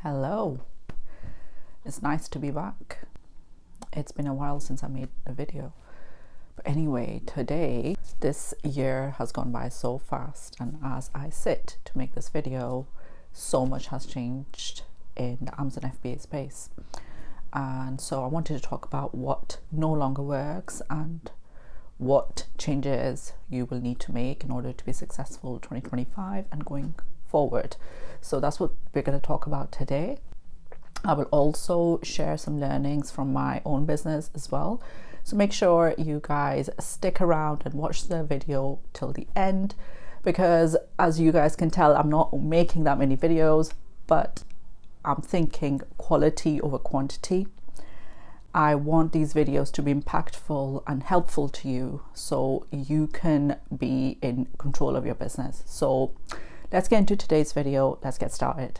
Hello, it's nice to be back. It's been a while since I made a video. But anyway, today, this year has gone by so fast, and as I sit to make this video, so much has changed in the Amazon FBA space. And so I wanted to talk about what no longer works and what changes you will need to make in order to be successful 2025 and going forward. So that's what we're going to talk about today. I will also share some learnings from my own business as well. So make sure you guys stick around and watch the video till the end, because as you guys can tell, I'm not making that many videos, but I'm thinking quality over quantity. I want these videos to be impactful and helpful to you so you can be in control of your business. So let's get into today's video. Let's get started.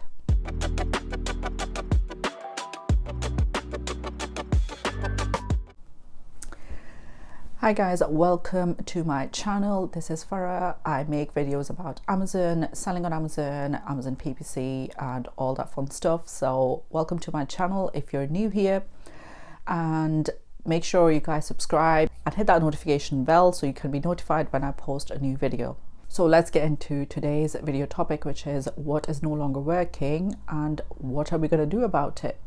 Hi guys, welcome to my channel. This is Farah. I make videos about Amazon, selling on Amazon, Amazon PPC and all that fun stuff. So welcome to my channel if you're new here, and make sure you guys subscribe and hit that notification bell so you can be notified when I post a new video. So let's get into today's video topic, which is what is no longer working and what are we going to do about it?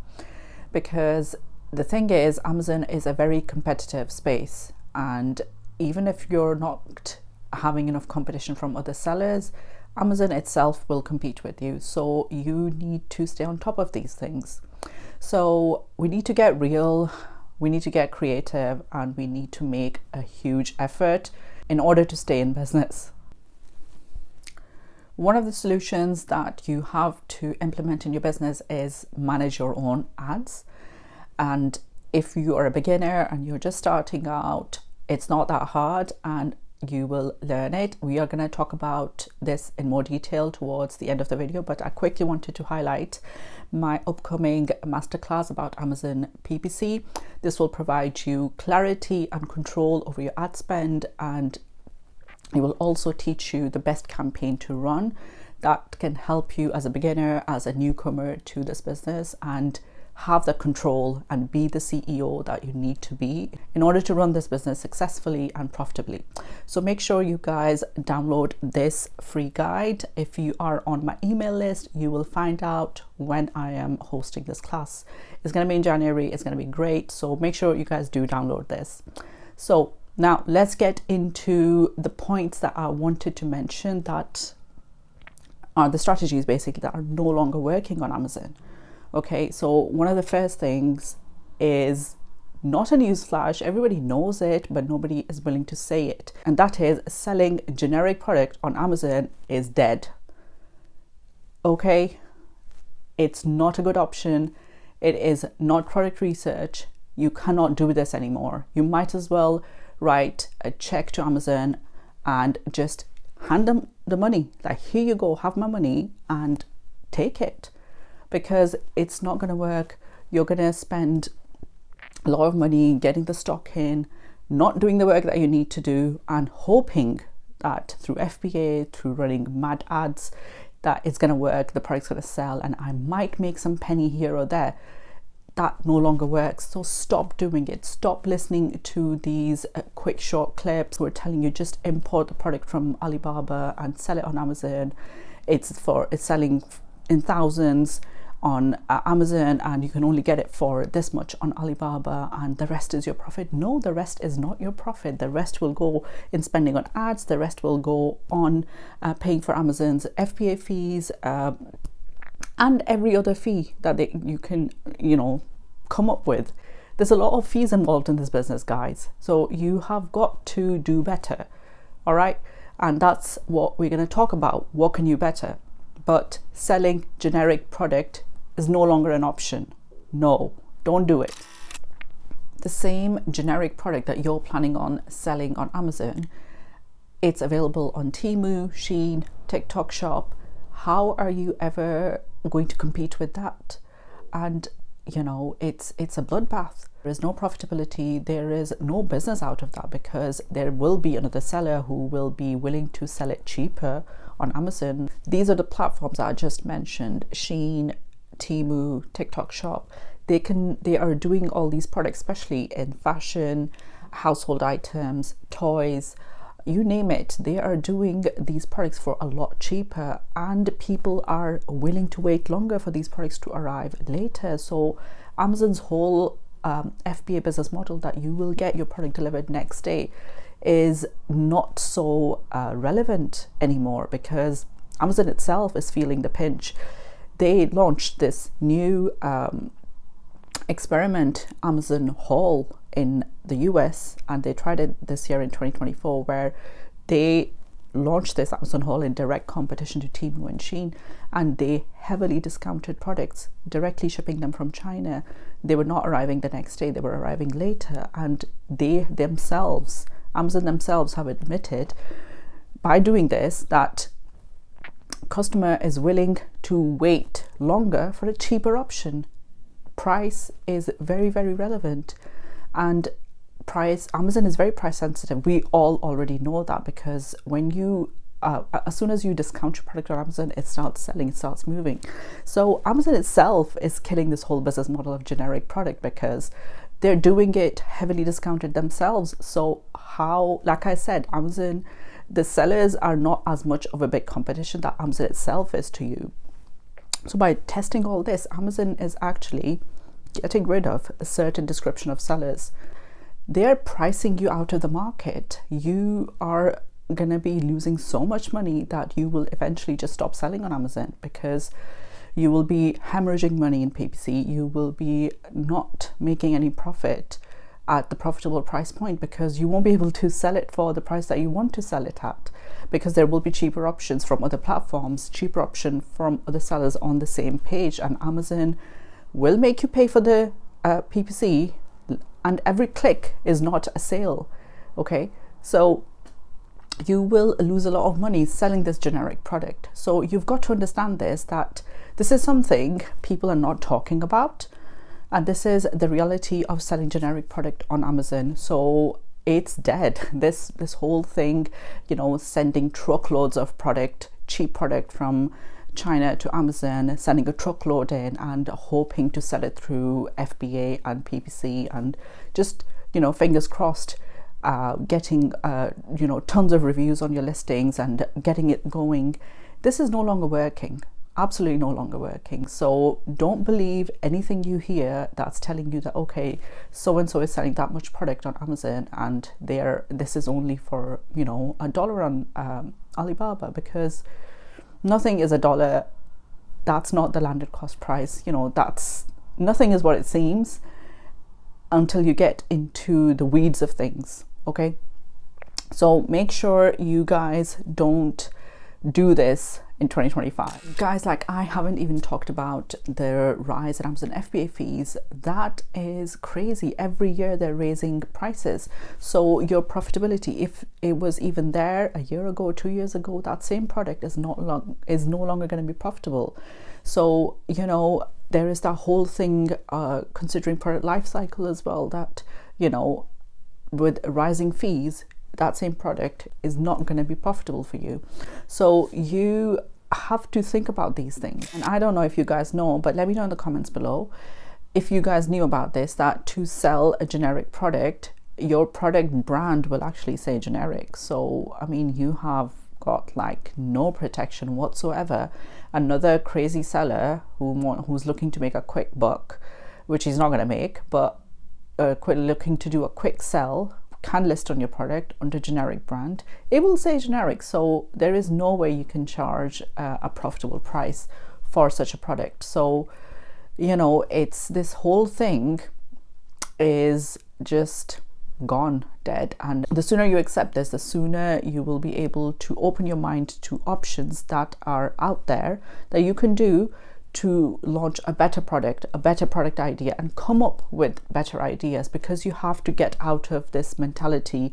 Because the thing is, Amazon is a very competitive space, and even if you're not having enough competition from other sellers, Amazon itself will compete with you. So you need to stay on top of these things. So we need to get real, we need to get creative, and we need to make a huge effort in order to stay in business. One of the solutions that you have to implement in your business is manage your own ads. And if you are a beginner and you're just starting out, it's not that hard and you will learn it. We are going to talk about this in more detail towards the end of the video, but I quickly wanted to highlight my upcoming masterclass about Amazon PPC. This will provide you clarity and control over your ad spend, and it will also teach you the best campaign to run that can help you as a beginner, as a newcomer to this business, and have the control and be the CEO that you need to be in order to run this business successfully and profitably. So make sure you guys download this free guide. If you are on my email list, you will find out when I am hosting this class. It's going to be in January. It's going to be great. So make sure you guys do download this. So now let's get into the points that I wanted to mention that are the strategies basically that are no longer working on Amazon. Okay, so one of the first things is not a newsflash. Everybody knows it, but nobody is willing to say it. And that is selling generic product on Amazon is dead. Okay, it's not a good option. It is not product research. You cannot do this anymore. You might as well write a check to Amazon and just hand them the money. Like, here you go, have my money and take it. Because it's not going to work. You're going to spend a lot of money getting the stock in, not doing the work that you need to do, and hoping that through FBA, through running mad ads, that it's going to work, the product's going to sell, and I might make some penny here or there. That no longer works. So stop doing it. Stop listening to these quick short clips who are telling you just import the product from Alibaba and sell it on Amazon. It's selling in thousands on Amazon, and you can only get it for this much on Alibaba, and the rest is your profit. No, the rest is not your profit. The rest will go in spending on ads. The rest will go on paying for Amazon's FBA fees and every other fee that you can come up with. There's a lot of fees involved in this business, guys, so you have got to do better. All right, and that's what we're going to talk about. What can you better? But selling generic product is no longer an option. No, don't do it. The same generic product that you're planning on selling on Amazon, it's available on Temu, Shein, TikTok Shop. How are you ever going to compete with that? And it's a bloodbath. There is no profitability. There is no business out of that, because there will be another seller who will be willing to sell it cheaper on Amazon. These are the platforms that I just mentioned: Shein, Temu, TikTok Shop, they are doing all these products, especially in fashion, household items, toys, you name it. They are doing these products for a lot cheaper, and people are willing to wait longer for these products to arrive later. So Amazon's whole FBA business model, that you will get your product delivered next day, is not so relevant anymore, because Amazon itself is feeling the pinch. They launched this new experiment, Amazon Haul, in the US, and they tried it this year in 2024, where they launched this Amazon Haul in direct competition to Temu and Shein, and they heavily discounted products, directly shipping them from China. They were not arriving the next day, they were arriving later, and they themselves, Amazon themselves, have admitted by doing this that customer is willing to wait longer for a cheaper option. Price is very, very relevant, and Amazon is very price sensitive. We all already know that, because when you as soon as you discount your product on Amazon, it starts selling, it starts moving. So Amazon itself is killing this whole business model of generic product, because they're doing it heavily discounted themselves. So how, like I said, Amazon, the sellers are not as much of a big competition that Amazon itself is to you. So by testing all this, Amazon is actually getting rid of a certain description of sellers. They're pricing you out of the market. You are going to be losing so much money that you will eventually just stop selling on Amazon, because you will be hemorrhaging money in PPC. You will be not making any profit at the profitable price point, because you won't be able to sell it for the price that you want to sell it at, because there will be cheaper options from other platforms, cheaper option from other sellers on the same page, and Amazon will make you pay for the PPC, and every click is not a sale. Okay, so you will lose a lot of money selling this generic product. So you've got to understand this, that this is something people are not talking about, and this is the reality of selling generic product on Amazon. So it's dead. This whole thing, sending truckloads of product, cheap product from China to Amazon, sending a truckload in and hoping to sell it through FBA and PPC, and just fingers crossed, getting tons of reviews on your listings and getting it going. This is no longer working. Absolutely no longer working. So don't believe anything you hear that's telling you that, okay, so and so is selling that much product on Amazon and this is only for $1 on Alibaba, because nothing is $1. That's not the landed cost price. That's nothing is what it seems until you get into the weeds of things. Okay, so make sure you guys don't do this in 2025. Guys, I haven't even talked about the rise in Amazon FBA fees. That is crazy. Every year they're raising prices. So your profitability, if it was even there a year ago, 2 years ago, that same product is no longer going to be profitable. So, there is that whole thing, considering product life cycle as well, that, with rising fees, that same product is not going to be profitable for you. So you have to think about these things. And I don't know if you guys know, but let me know in the comments below if you guys knew about this, that to sell a generic product, your product brand will actually say generic. So, you have got no protection whatsoever. Another crazy seller who's looking to make a quick buck, which he's not going to make, but looking to do a quick sell, can list on your product under generic brand. It will say generic, so there is no way you can charge a profitable price for such a product. So it's this whole thing is just gone, dead. And the sooner you accept this, the sooner you will be able to open your mind to options that are out there that you can do to launch a better product idea, and come up with better ideas, because you have to get out of this mentality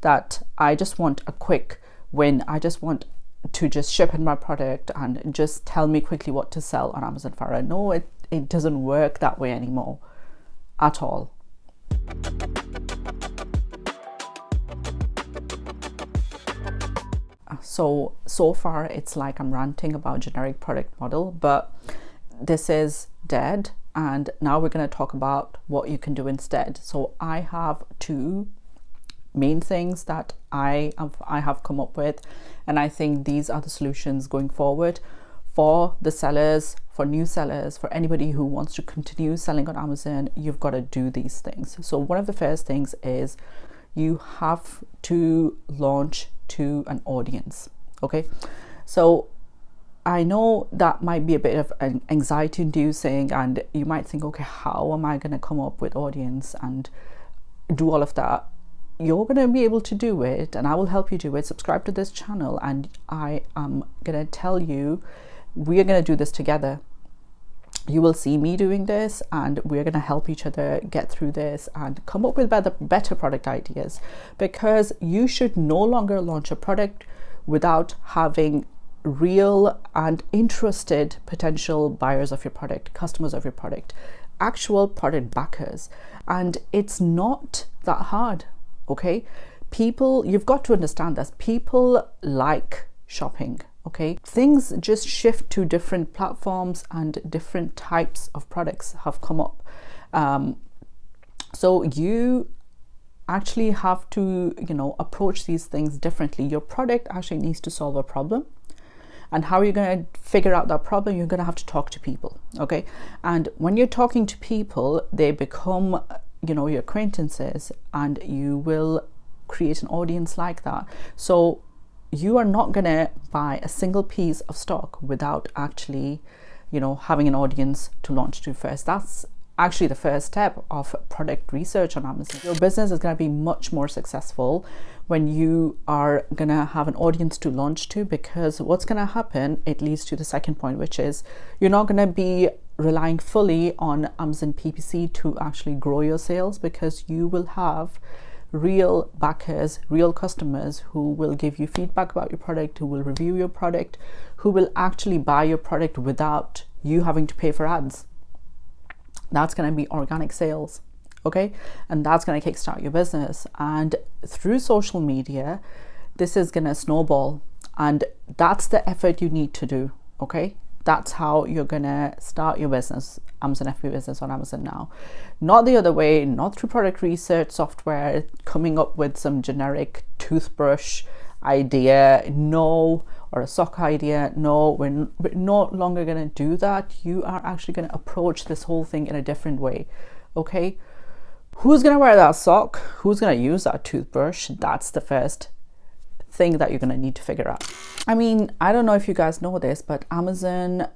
that I just want a quick win. I just want to just ship in my product and just tell me quickly what to sell on Amazon, Farah. No, it doesn't work that way anymore at all. So far it's I'm ranting about generic product model, but this is dead, and now we're going to talk about what you can do instead. So I have two main things that I have come up with, and I think these are the solutions going forward for the sellers, for new sellers, for anybody who wants to continue selling on Amazon. You've got to do these things. So one of the first things is you have to launch to an audience. Okay, so I know that might be a bit of an anxiety inducing, and you might think, okay, how am I going to come up with audience and do all of that? You're going to be able to do it, and I will help you do it. Subscribe to this channel, and I am going to tell you, we are going to do this together. You will see me doing this, and we're going to help each other get through this and come up with better product ideas, because you should no longer launch a product without having real and interested potential buyers of your product, customers of your product, actual product backers. And it's not that hard. Okay, people, you've got to understand this, people like shopping. Okay, things just shift to different platforms, and different types of products have come up. So you actually have to, approach these things differently. Your product actually needs to solve a problem. And how are you going to figure out that problem? You're going to have to talk to people. Okay, and when you're talking to people, they become, your acquaintances, and you will create an audience like that. So you are not going to buy a single piece of stock without actually, having an audience to launch to first. That's actually the first step of product research on Amazon. Your business is going to be much more successful when you are going to have an audience to launch to, because what's going to happen, it leads to the second point, which is you're not going to be relying fully on Amazon PPC to actually grow your sales, because you will have real backers, real customers who will give you feedback about your product, who will review your product, who will actually buy your product without you having to pay for ads. That's going to be organic sales. Okay, and that's going to kickstart your business. And through social media, this is going to snowball, and that's the effort you need to do. Okay, that's how you're going to start your business, Amazon FBA business on Amazon now. Not the other way, not through product research software, coming up with some generic toothbrush idea, or a sock idea. No, we're no longer going to do that. You are actually going to approach this whole thing in a different way. Okay, who's going to wear that sock? Who's going to use that toothbrush? That's the first thing that you're going to need to figure out. I mean, I don't know if you guys know this, but Amazon,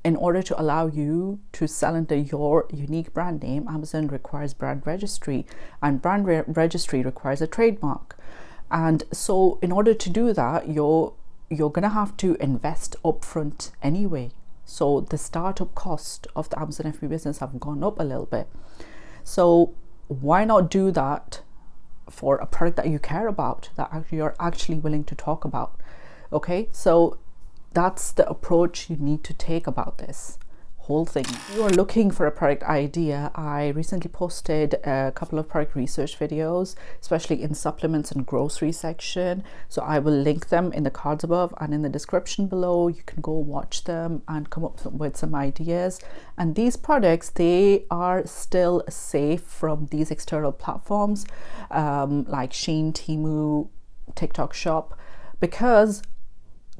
in order to allow you to sell under your unique brand name, Amazon requires brand registry, and brand registry requires a trademark. And so in order to do that, you're going to have to invest upfront anyway. So the startup cost of the Amazon FBA business have gone up a little bit. So why not do that for a product that you care about, that you're actually willing to talk about? Okay, so that's the approach you need to take about this whole thing. If you are looking for a product idea, I recently posted a couple of product research videos, especially in supplements and grocery section. So I will link them in the cards above and in the description below. You can go watch them and come up with some ideas. And these products, they are still safe from these external platforms like Shein, Temu, TikTok Shop, because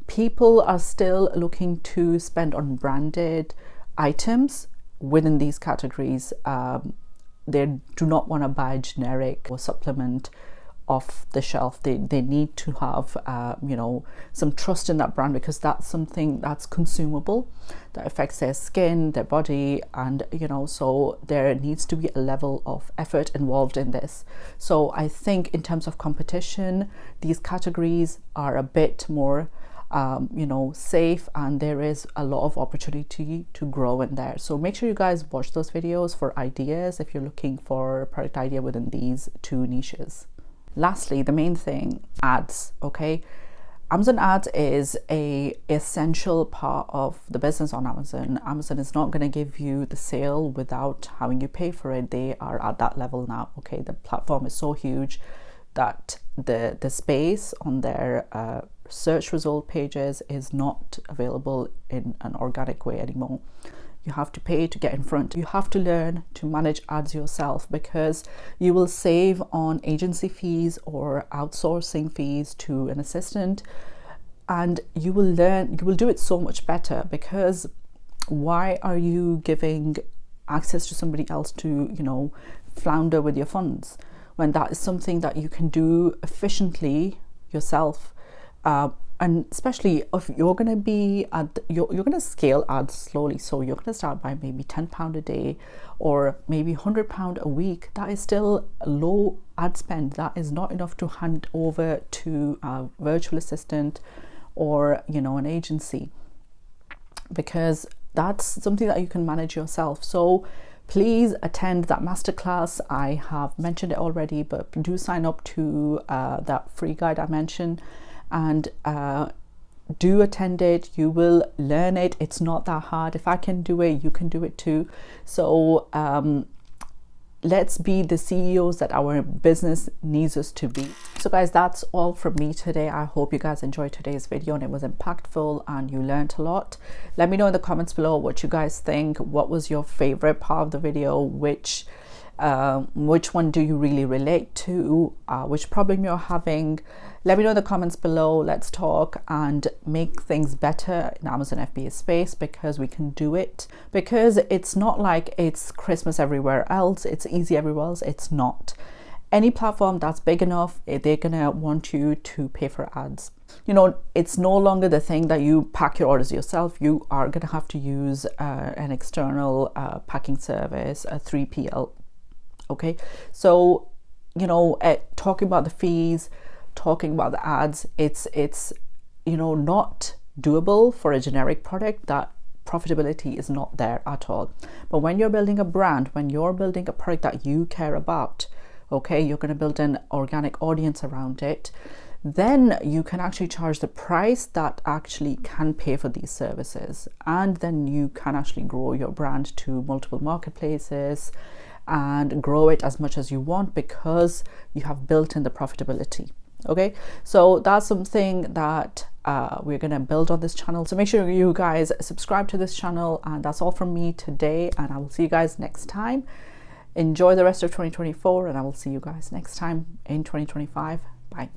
people are still looking to spend on branded items within these categories. They do not want to buy generic or supplement off the shelf. They need to have some trust in that brand, because that's something that's consumable, that affects their skin, their body, and so there needs to be a level of effort involved in this. So I think in terms of competition, these categories are a bit more safe, and there is a lot of opportunity to grow in there. So make sure you guys watch those videos for ideas if you're looking for a product idea within these two niches. Lastly, the main thing, ads. Okay, Amazon ads is a essential part of the business on Amazon. Amazon is not going to give you the sale without having you pay for it. They are at that level now. Okay, the platform is so huge that the space on their search result pages is not available in an organic way anymore. you have to pay to get in front. You have to learn to manage ads yourself, because you will save on agency fees or outsourcing fees to an assistant, and you will do it so much better. Because why are you giving access to somebody else to, flounder with your funds, when that is something that you can do efficiently yourself? And especially if you're going to be you're going to scale ads slowly, so you're going to start by maybe £10 a day or maybe £100 a week. That is still a low ad spend. That is not enough to hand over to a virtual assistant or an agency, because that's something that you can manage yourself. So please attend that masterclass. I have mentioned it already, but do sign up to that free guide I mentioned, and do attend it. You will learn it. It's not that hard. If I can do it, you can do it too. So let's be the CEOs that our business needs us to be. So guys, that's all from me today. I hope you guys enjoyed today's video and it was impactful and you learned a lot. Let me know in the comments below what you guys think. What was your favorite part of the video? Which one do you really relate to? Which problem you're having? Let me know in the comments below. Let's talk and make things better in Amazon FBA space, because we can do it. Because it's not like it's Christmas everywhere else, it's easy everywhere else. It's not. Any platform that's big enough, they're gonna want you to pay for ads. It's no longer the thing that you pack your orders yourself. You are gonna have to use an external packing service, a 3PL. Okay, so talking about the fees, talking about the ads, it's not doable for a generic product. That profitability is not there at all. But when you're building a brand, when you're building a product that you care about, okay, you're going to build an organic audience around it, then you can actually charge the price that actually can pay for these services, and then you can actually grow your brand to multiple marketplaces and grow it as much as you want, because you have built in the profitability. Okay, so that's something that we're gonna build on this channel. So make sure you guys subscribe to this channel, and that's all from me today, and I will see you guys next time. Enjoy the rest of 2024, and I will see you guys next time in 2025. Bye.